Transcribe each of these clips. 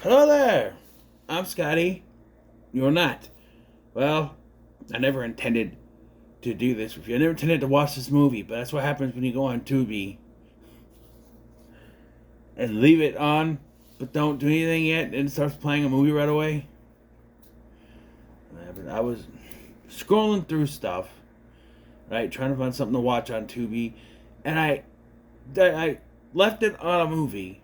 Hello there. I'm Scotty. You're not. Well, I never intended to do this with you. I never intended to watch this movie, but that's what happens when you go on Tubi and leave it on, but don't do anything yet, and it starts playing a movie right away. I was scrolling through stuff, right, trying to find something to watch on Tubi, and I left it on a movie,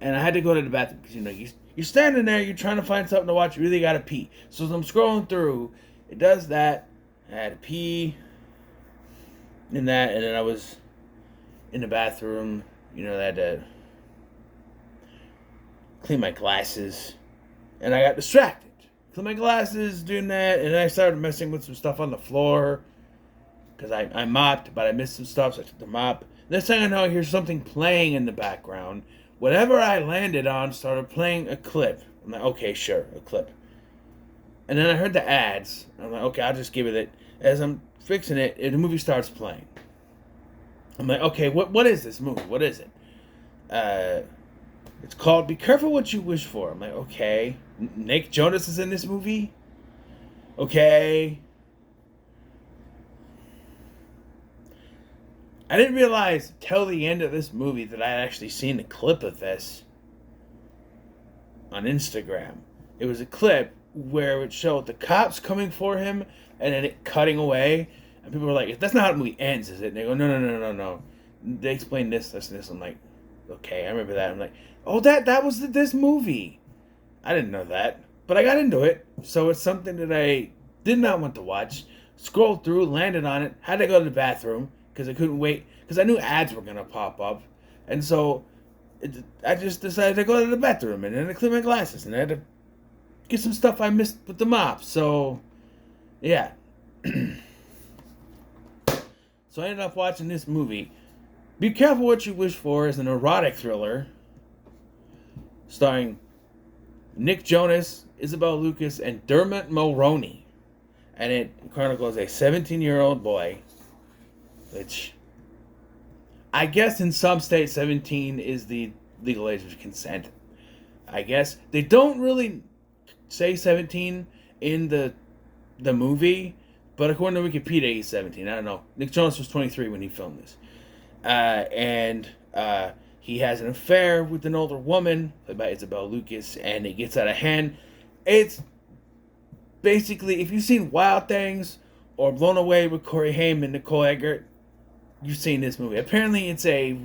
and I had to go to the bathroom because you're standing there, you're trying to find something to watch, you really gotta pee. So as I'm scrolling through, it does that. I had to pee and that, and then I was in the bathroom. I had to clean my glasses, and I got distracted. Clean my glasses, doing that, and then I started messing with some stuff on the floor because I mopped, but I missed some stuff, so I took the mop. Next thing I know, I hear something playing in the background. Whatever I landed on started playing a clip. I'm like, okay, sure, a clip. And then I heard the ads. I'm like, okay, I'll just give it. As I'm fixing it, the movie starts playing. I'm like, okay, what is this movie? What is it? Uh, it's called "Be Careful What You Wish For." I'm like, okay, Nick Jonas is in this movie. Okay, I didn't realize till the end of this movie that I had actually seen a clip of this on Instagram. It was a clip where it showed the cops coming for him and then it cutting away. And people were like, that's not how the movie ends, is it? And they go, no. They explained this, and this. I'm like, okay, I remember that. I'm like, oh, that was this movie. I didn't know that. But I got into it. So it's something that I did not want to watch. Scrolled through, landed on it, had to go to the bathroom because I couldn't wait. Because I knew ads were going to pop up. And so I just decided to go to the bathroom and then I clean my glasses and I had to get some stuff I missed with the mop. So, yeah. So I ended up watching this movie. Be Careful What You Wish For is an erotic thriller starring Nick Jonas, Isabel Lucas, and Dermot Mulroney. And it chronicles a 17-year-old boy, which I guess in some states 17 is the legal age of consent. I guess they don't really say 17 in the movie, but according to Wikipedia, he's 17. I don't know. Nick Jonas was 23 when he filmed this, and he has an affair with an older woman played by Isabel Lucas, and it gets out of hand. It's basically, if you've seen Wild Things or Blown Away with Corey Haim and Nicole Eggert, you've seen this movie. Apparently, it's a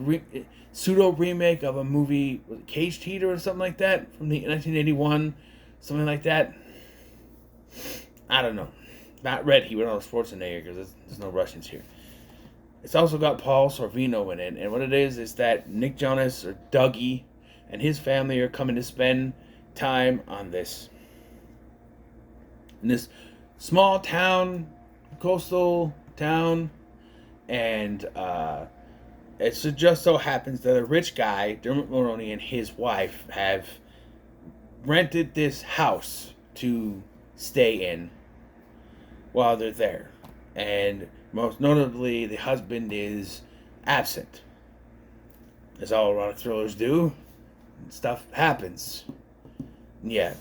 pseudo remake of a movie, was it Caged Heat or something like that from the 1981, something like that. I don't know. Not Red Heat with Arnold Schwarzenegger because there's no Russians here. It's also got Paul Sorvino in it, and what it is that Nick Jonas or Dougie and his family are coming to spend time on this in this small town, coastal town, and it just so happens that a rich guy, Dermot Mulroney, and his wife have rented this house to stay in while they're there. And most notably, the husband is absent, as all erotic thrillers do. Stuff happens. Yeah.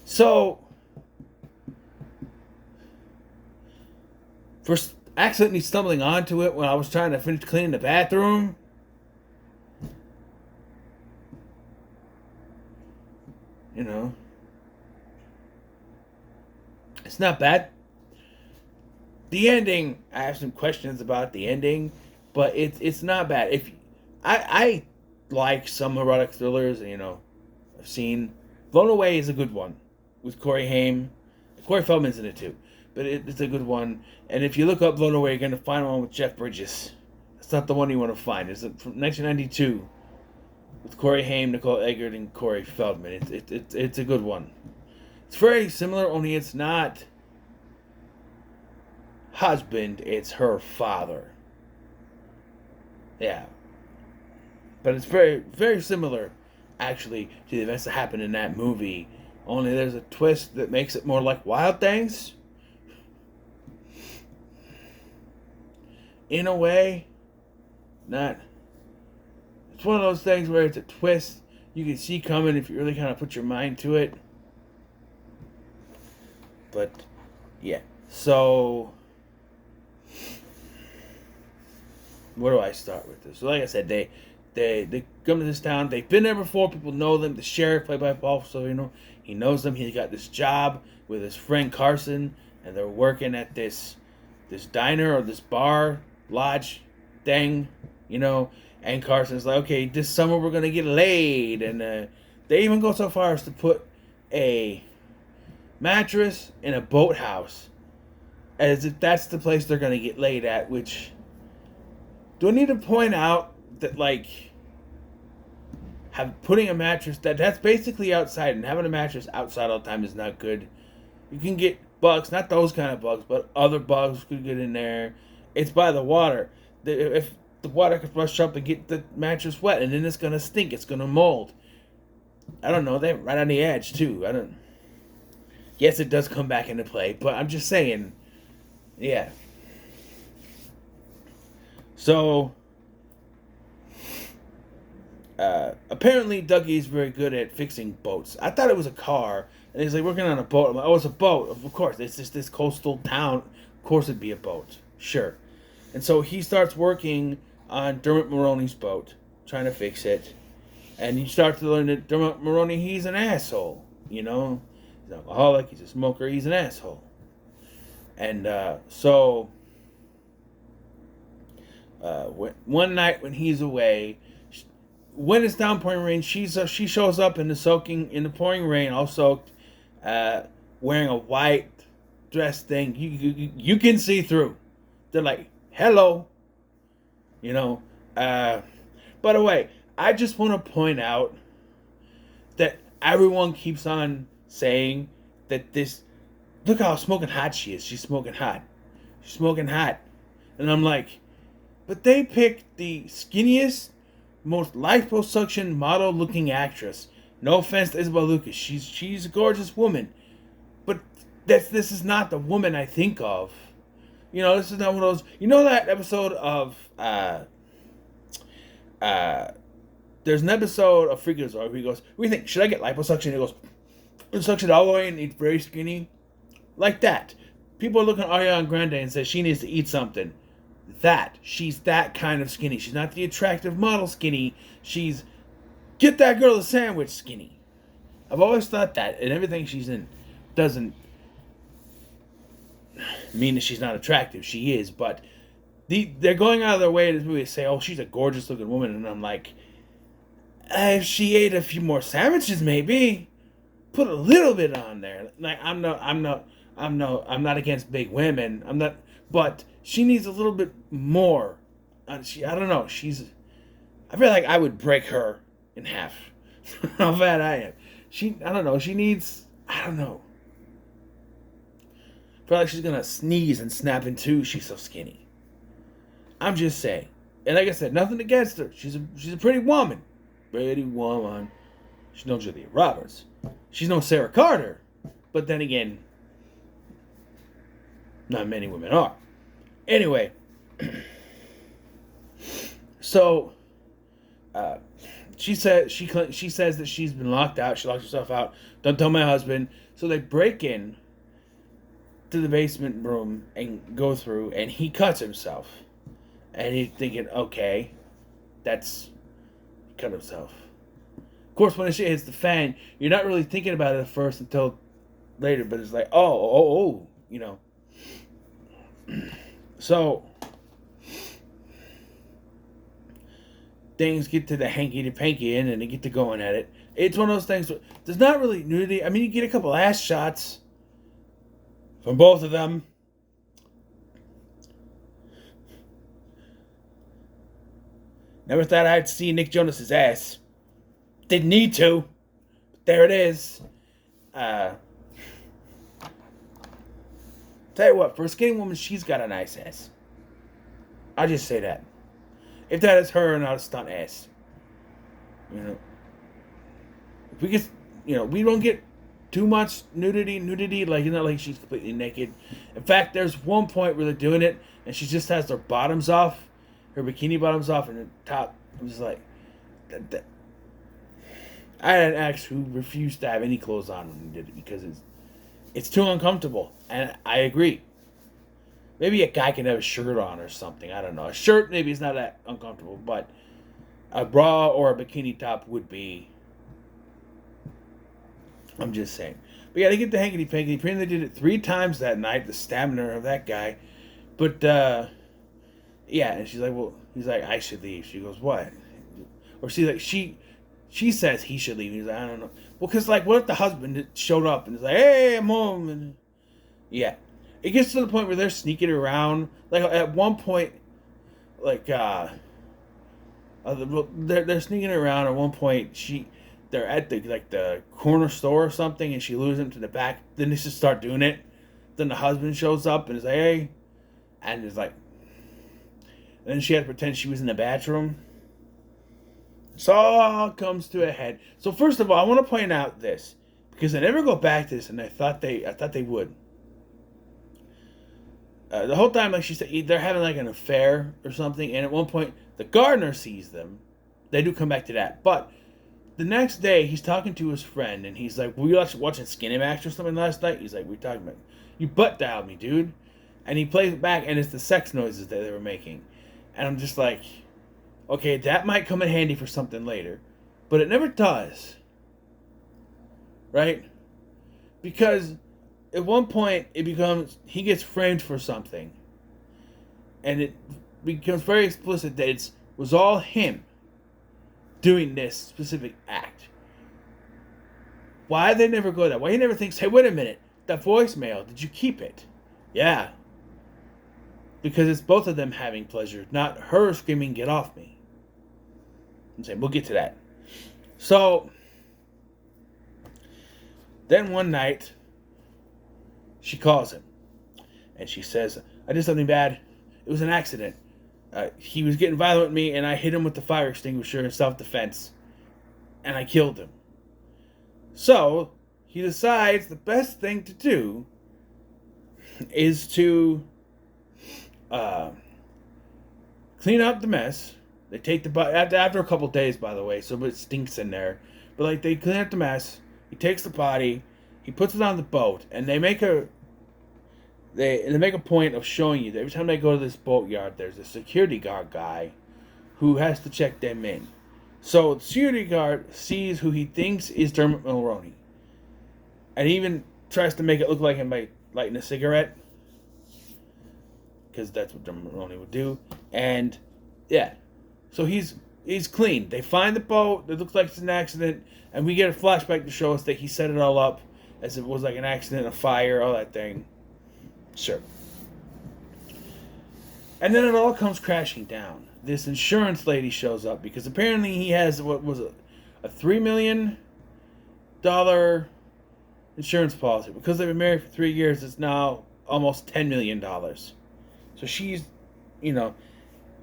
So, for accidentally stumbling onto it when I was trying to finish cleaning the bathroom, you know, it's not bad. The ending, I have some questions about the ending, but it's not bad. If I like some erotic thrillers, I've seen Blown Away is a good one with Corey Haim. Corey Feldman's in it too, but it's a good one. And if you look up Blown Away, you're gonna find one with Jeff Bridges. It's not the one you want to find. It's from 1992 with Corey Haim, Nicole Eggert, and Corey Feldman. It's a good one. It's very similar, only it's not husband, it's her father. Yeah. But it's very, very similar, actually, to the events that happen in that movie. Only there's a twist that makes it more like Wild Things. In a way, not. It's one of those things where it's a twist you can see coming if you really kind of put your mind to it. But yeah, so where do I start with this? So like I said, they come to this town. They've been there before. People know them. The sheriff, played by Paul Sorvino, he knows them. He got this job with his friend Carson, and they're working at this diner or this bar lodge thing, you know. And Carson's like, okay, this summer we're gonna get laid, and they even go so far as to put a mattress in a boathouse, as if that's the place they're gonna get laid at. Which, do I need to point out that, like, putting a mattress that's basically outside, and having a mattress outside all the time is not good. You can get bugs, not those kind of bugs, but other bugs could get in there. It's by the water. If the water could rush up and get the mattress wet, and then it's gonna stink. It's gonna mold. I don't know. They're right on the edge too. I don't. Yes, it does come back into play, but I'm just saying. Yeah. So, apparently Dougie's very good at fixing boats. I thought it was a car, and he's like working on a boat. I'm like, oh, it's a boat. Of course, it's just this coastal town. Of course, it'd be a boat. Sure. And so he starts working on Dermot Mulroney's boat, trying to fix it. And he starts to learn that Dermot Mulroney, he's an asshole. You know, he's an alcoholic. He's a smoker. He's an asshole. And so one night when he's away, when it's downpouring rain, she shows up in the pouring rain, all soaked, wearing a white dress thing. You can see through. They're like, hello, you know. By the way, I just want to point out that everyone keeps on saying that this. Look how smoking hot she is. She's smoking hot. She's smoking hot. And I'm like, but they picked the skinniest, most liposuction model-looking actress. No offense to Isabel Lucas. She's a gorgeous woman. But this is not the woman I think of. You know, this is not one of those. You know that episode of there's an episode of Freakazoid where he goes, "What do you think? Should I get liposuction?" And he goes, "Suction all the way and eat very skinny." Like that. People are looking at Ariana Grande and say she needs to eat something. She's that kind of skinny. She's not the attractive model skinny. She's get that girl a sandwich skinny. I've always thought that, and everything she's in doesn't mean that she's not attractive. She is, but they're going out of their way in this movie to say, "Oh, she's a gorgeous looking woman," and I'm like, if she ate a few more sandwiches, maybe put a little bit on there. Like I'm not against big women. I'm not, but she needs a little bit more. I don't know. I feel like I would break her in half. How fat I am. I don't know. She needs. I don't know. I feel like she's gonna sneeze and snap in two. She's so skinny. I'm just saying. And like I said, nothing against her. She's a pretty woman. Pretty woman. She's no Julia Roberts. She's no Sarah Carter. But then again, not many women are. Anyway, so she says that she's been locked out. She locked herself out. Don't tell my husband. So they break in to the basement room and go through, and he cuts himself. And he's thinking, okay, cut himself. Of course, when the shit hits the fan, you're not really thinking about it at first until later, but it's like, oh, you know. So, things get to the hanky-panky end, and they get to going at it. It's one of those things, there's not really nudity. I mean, you get a couple ass shots from both of them. Never thought I'd see Nick Jonas's ass. Didn't need to. But there it is. Tell you what, for a skinny woman, she's got a nice ass. I'll just say that. If that is her, not a stunt ass. You know. If we get, we don't get too much nudity, like, like she's completely naked. In fact, there's one point where they're doing it, and she just has her bottoms off, her bikini bottoms off, and the top. I'm just like, I had an ex who refused to have any clothes on when he did it because it's too uncomfortable, and I agree. Maybe a guy can have a shirt on or something. I don't know. A shirt maybe is not that uncomfortable, but a bra or a bikini top would be. I'm just saying. But yeah, they get the hankety pankety. Apparently, they did it 3 times that night. The stamina of that guy. But yeah, and she's like, well, he's like, I should leave. She goes, what? Or she's like, she says he should leave. He's like, I don't know. Well, because like, what if the husband showed up and is like, hey, I'm home, and yeah, it gets to the point where they're sneaking around. Like at one point, like they're sneaking around. At one point, they're at the corner store or something, and she lures him to the back. Then they just start doing it. Then the husband shows up and is like, hey, and is like, and then she had to pretend she was in the bathroom. So it all comes to a head. So first of all, I want to point out this because I never go back to this, and I thought they would. The whole time, like she said, they're having like an affair or something, and at one point the gardener sees them. They do come back to that, but the next day he's talking to his friend, and he's like, "Were you watching Skinny Max or something last night?" He's like, "We're talking about you butt dialed me, dude," and he plays it back, and it's the sex noises that they were making, and I'm just like, okay, that might come in handy for something later, but it never does, right? Because at one point he gets framed for something, and it becomes very explicit that it was all him doing this specific act. Why they never go there? Why he never thinks, hey, wait a minute, that voicemail, did you keep it? Yeah. Because it's both of them having pleasure, not her screaming, get off me. I'm saying, we'll get to that. So, then one night, she calls him. And she says, I did something bad. It was an accident. He was getting violent with me, and I hit him with the fire extinguisher in self-defense. And I killed him. So, he decides the best thing to do is to clean up the mess. They take the body after a couple days, by the way, so it stinks in there. But like they clean up the mess. He takes the body, he puts it on the boat, and they make a point of showing you that every time they go to this boatyard, there's a security guard guy who has to check them in. So the security guard sees who he thinks is Dermot Mulroney, and he even tries to make it look like him by lighting a cigarette, because that's what Dermot Mulroney would do. And yeah, so he's clean. They find the boat. It looks like it's an accident, and we get a flashback to show us that he set it all up as it was like an accident, a fire, all that thing. Sure. And then it all comes crashing down. This insurance lady shows up because apparently he has what was a $3 million insurance policy. Because they've been married for 3 years, it's now almost $10 million. So she's, I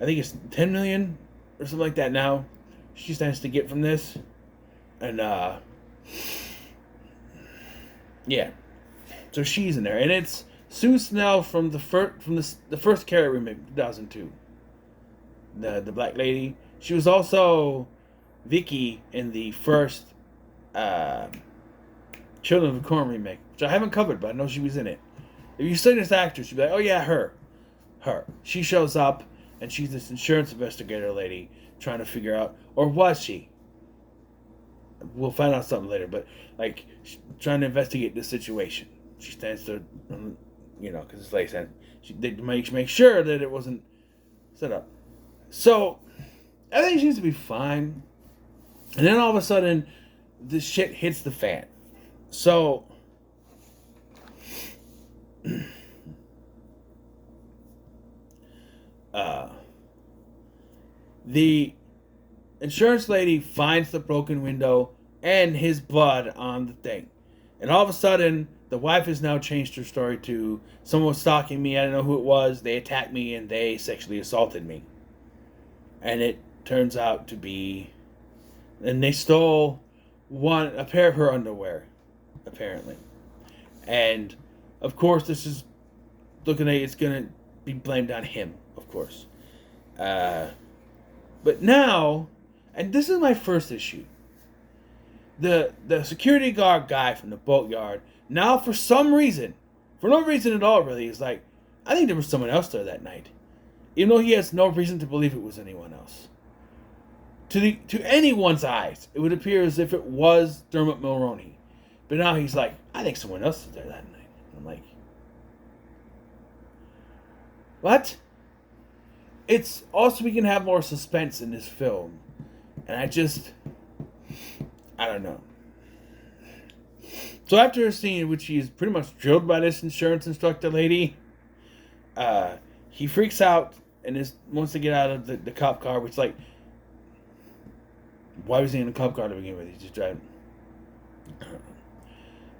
think it's $10 million or something like that now. She stands to get from this. And yeah. So she's in there, and it's Sue Snell from the first Carrie remake, 2002. The black lady. She was also Vicky in the first Children of the Corn remake, which I haven't covered, but I know she was in it. If you say this actress, you'd be like, oh yeah, her. She shows up, and she's this insurance investigator lady trying to figure out, or was she? We'll find out something later, but like trying to investigate the situation. She stands to, because it's like they make sure that it wasn't set up. So everything seems to be fine, and then all of a sudden, this shit hits the fan. So the insurance lady finds the broken window and his blood on the thing. And all of a sudden, the wife has now changed her story to, someone was stalking me, I don't know who it was, they attacked me, and they sexually assaulted me. And it turns out to be, and they stole a pair of her underwear, apparently. And, of course, this is looking like it's going to be blamed on him, of course. But now, and this is my first issue, the security guard guy from the boatyard now, for some reason, for no reason at all really, is like, I think there was someone else there that night, even though he has no reason to believe it was anyone else. To anyone's eyes, it would appear as if it was Dermot Mulroney, but now he's like, I think someone else was there that night. I'm like, what? It's also, we can have more suspense in this film, and I don't know. So after a scene in which he is pretty much drilled by this insurance instructor lady, he freaks out and wants to get out of the cop car, which, like, why was he in a cop car to begin with? He's just driving.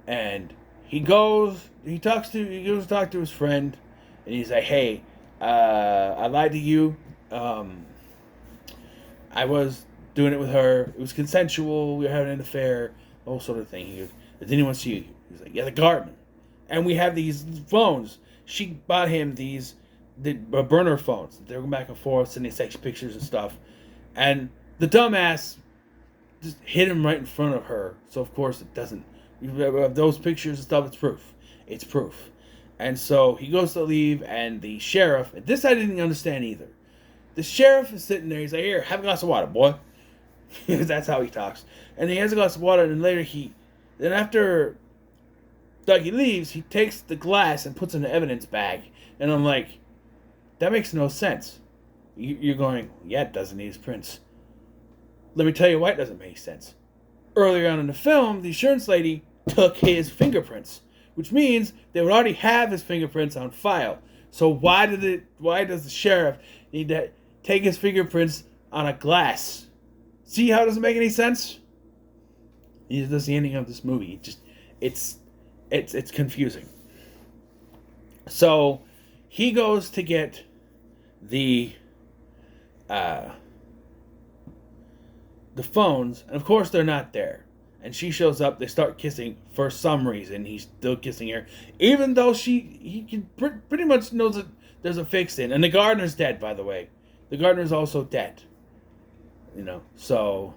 And he goes to talk to his friend, and he's like, hey, I lied to you. I was doing it with her. It was consensual. We were having an affair. The whole sort of thing. He goes, did anyone see you? He's like, yeah, the gardener. And we have these phones. She bought him the burner phones. They were going back and forth, sending sex pictures and stuff. And the dumbass just hit him right in front of her. So, of course, it doesn't. Those pictures and stuff, it's proof. It's proof. And so he goes to leave, and the sheriff, and this I didn't understand either. The sheriff is sitting there. He's like, here, have a glass of water, boy. That's how he talks. And he has a glass of water, and then later then after Dougie leaves, he takes the glass and puts it in the evidence bag. And I'm like, that makes no sense. You're going, yeah, it doesn't need his prints. Let me tell you why it doesn't make sense. Earlier on in the film, the insurance lady took his fingerprints, which means they would already have his fingerprints on file. So why does the sheriff need to take his fingerprints on a glass? See how it doesn't make any sense? That's the ending of this movie. It's confusing. So he goes to get the phones, and of course they're not there. And she shows up. They start kissing for some reason. He's still kissing her, even though he can pretty much knows that there's a fix in. And the gardener's dead, by the way. The gardener's also dead. So,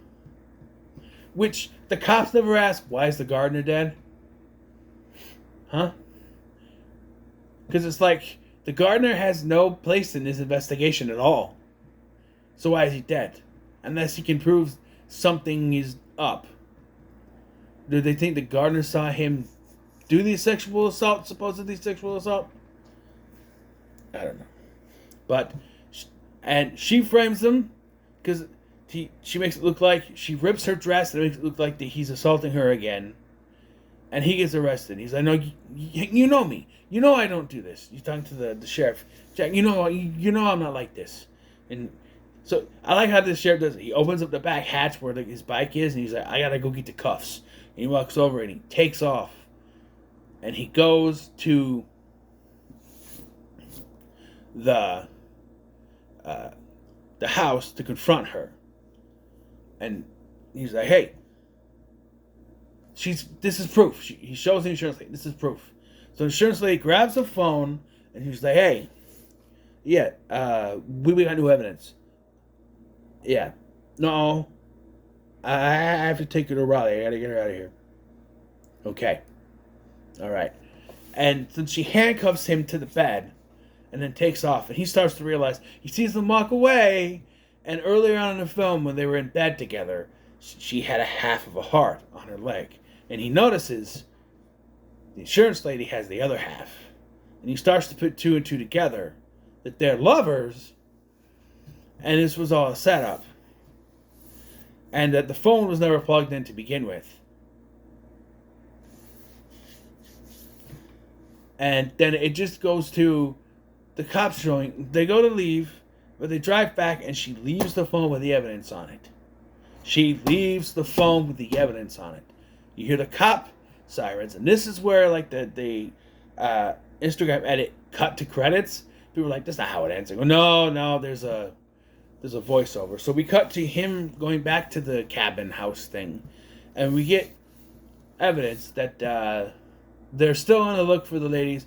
which the cops never ask, why is the gardener dead? Huh? Because it's like the gardener has no place in this investigation at all. So why is he dead? Unless he can prove something is up. Do they think the gardener saw him do the supposedly sexual assault? I don't know. But, and she frames him because she makes it look like, she rips her dress and makes it look like that he's assaulting her again. And he gets arrested. He's like, no, you know me. You know I don't do this. You're talking to the sheriff. Jack, you know I'm not like this. And so I like how this sheriff does it. He opens up the back hatch where his bike is, and he's like, I gotta go get the cuffs. And he walks over and he takes off. And he goes to the house to confront her. And he's like, hey, this is proof. He shows the insurance lady, this is proof. So the insurance lady grabs the phone and he's like, hey, yeah, we got new evidence. Yeah. No, I have to take her to Raleigh. I gotta get her out of here. Okay. All right. And then she handcuffs him to the bed and then takes off. And he starts to realize, he sees them walk away. And earlier on in the film, when they were in bed together, she had a half of a heart on her leg. And he notices the insurance lady has the other half. And he starts to put two and two together, that they're lovers, and this was all a setup. And that the phone was never plugged in to begin with. And then it just goes to the cops showing, they go to leave, but they drive back and she leaves the phone with the evidence on it. She leaves the phone with the evidence on it. You hear the cop sirens, and this is where like the Instagram edit cut to credits. People are like, that's not how it ends. I go, no, there's a voiceover. So we cut to him going back to the cabin house thing, and we get evidence that they're still on the look for the ladies.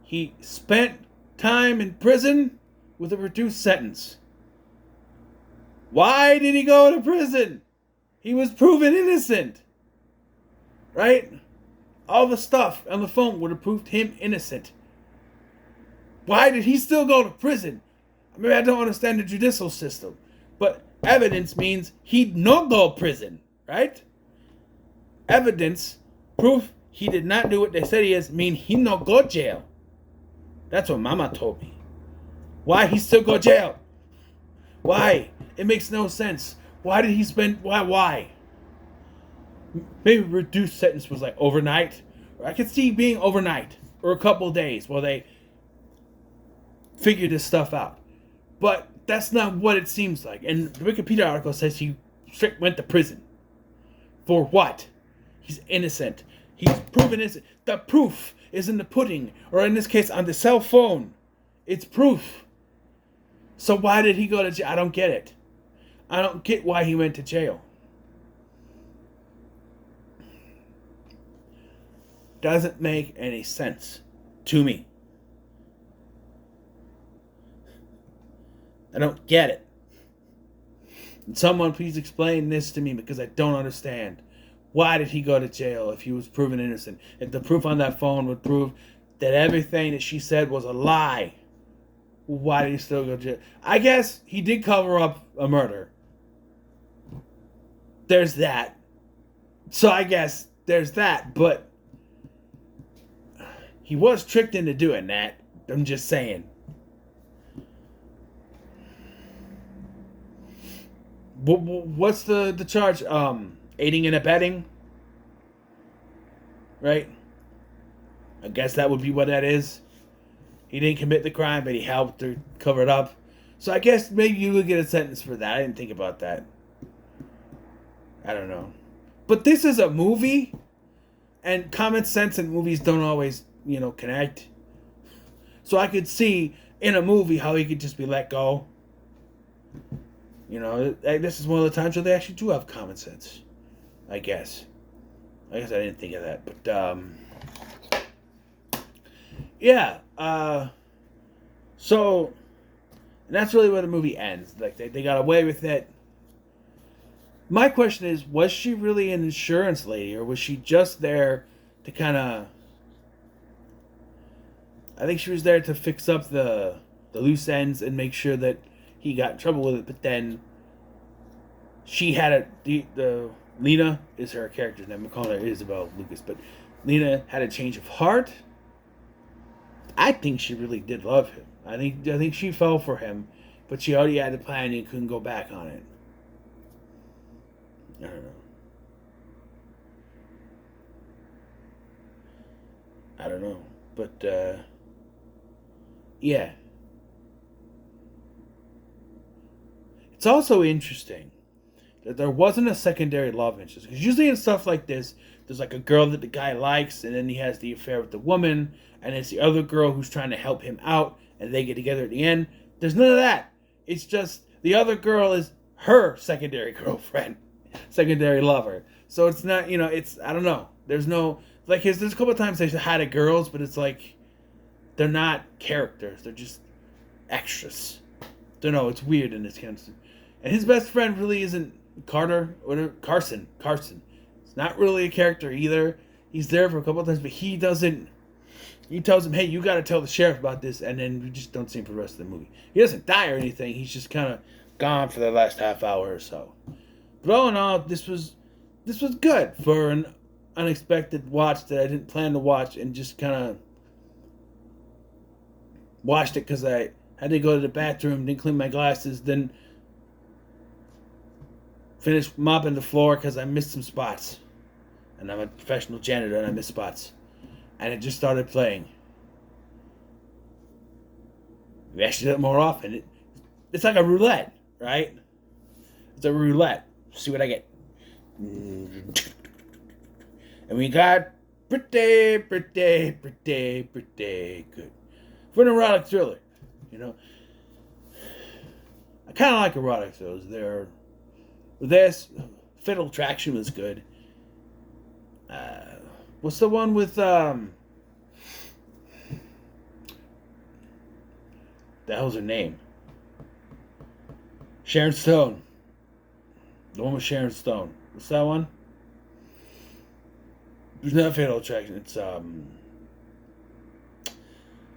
He spent time in prison with a reduced sentence. Why did he go to prison? He was proven innocent. right? All the stuff on the phone would have proved him innocent. Why did he still go to prison? Maybe I don't understand the judicial system. But evidence means he'd not go to prison, right? Evidence, proof he did not do what they said he is, mean he not go to jail. That's what Mama told me. Why he still go to jail? Why? It makes no sense. Why did he spend... Why? Maybe reduced sentence was like overnight. Or I could see being overnight. Or a couple of days while they figure this stuff out. But that's not what it seems like. And the Wikipedia article says he straight went to prison. For what? He's innocent. He's proven innocent. The proof is in the pudding. Or in this case, on the cell phone. It's proof. So why did he go to jail? I don't get it. I don't get why he went to jail. Doesn't make any sense to me. I don't get it. And someone please explain this to me because I don't understand. Why did he go to jail if he was proven innocent? If the proof on that phone would prove that everything that she said was a lie, why did he still go to jail? I guess he did cover up a murder. There's that. So I guess there's that, but he was tricked into doing that. I'm just saying. What's the charge? Aiding and abetting? Right? I guess that would be what that is. He didn't commit the crime, but he helped or cover it up. So I guess maybe you would get a sentence for that. I didn't think about that. I don't know. But this is a movie, and common sense in movies don't always, connect. So I could see in a movie how he could just be let go. This is one of the times where they actually do have common sense. I guess I didn't think of that. But, yeah. So, and that's really where the movie ends. Like, they got away with it. My question is, was she really an insurance lady, or was she just there to kind of... I think she was there to fix up the loose ends and make sure that he got in trouble with it, but then she had the Lena is her character's name. I'm calling her Isabel Lucas, but Lena had a change of heart. I think she really did love him. I think she fell for him, but she already had the plan and couldn't go back on it. I don't know. But yeah. It's also interesting that there wasn't a secondary love interest. Because usually in stuff like this, there's like a girl that the guy likes, and then he has the affair with the woman, and it's the other girl who's trying to help him out, and they get together at the end. There's none of that. It's just the other girl is her secondary girlfriend, secondary lover. So it's not, it's, I don't know. There's no, like, there's a couple of times they had a girls, but it's like, they're not characters. They're just extras. Don't know. It's weird in this kind of stuff. And his best friend really isn't Carson. It's not really a character either. He's there for a couple of times, but he doesn't. He tells him, "Hey, you got to tell the sheriff about this," and then we just don't see him for the rest of the movie. He doesn't die or anything. He's just kind of gone for the last half hour or so. But all in all, this was good for an unexpected watch that I didn't plan to watch, and just kind of watched it because I had to go to the bathroom, didn't clean my glasses, then finished mopping the floor because I missed some spots. And I'm a professional janitor and I miss spots. And it just started playing. We actually do it more often. It's like a roulette, right? It's a roulette. See what I get. And we got pretty good. For an erotic thriller, I kind of like erotic thrillers. This Fatal Attraction was good. What's the one with the hell's her name? Sharon Stone. The one with Sharon Stone. What's that one? It's not Fatal Attraction. It's I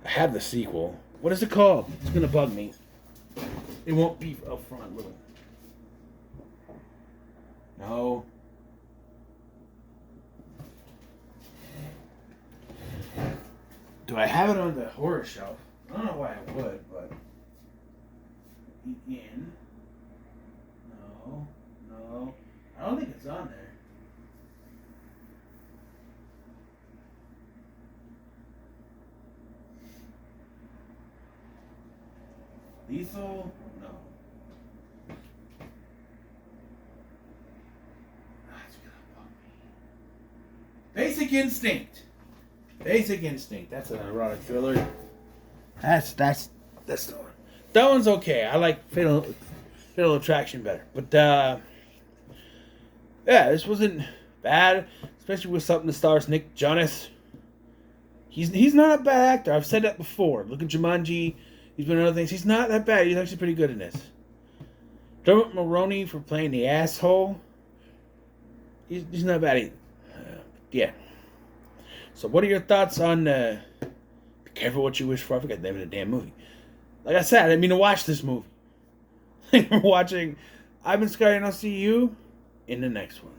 have the sequel. What is it called? It's gonna bug me. It won't be up front, will it? No. Do I have it on the horror shelf? I don't know why I would, but in. No. I don't think it's on there. Lethal? No. That's gonna bug me. Basic Instinct. Basic Instinct. That's an erotic thriller. That's the one. That one's okay. I like Fatal Attraction better. But yeah, this wasn't bad, especially with something that stars Nick Jonas. He's not a bad actor. I've said that before. Look at Jumanji. He's been in other things. He's not that bad. He's actually pretty good in this. Dermot Mulroney for playing the asshole. He's not bad either. Yeah. So what are your thoughts on Be Careful What You Wish For? I forgot the name of the damn movie. Like I said, I didn't mean to watch this movie. We're watching I've Been Sky and I'll see you in the next one.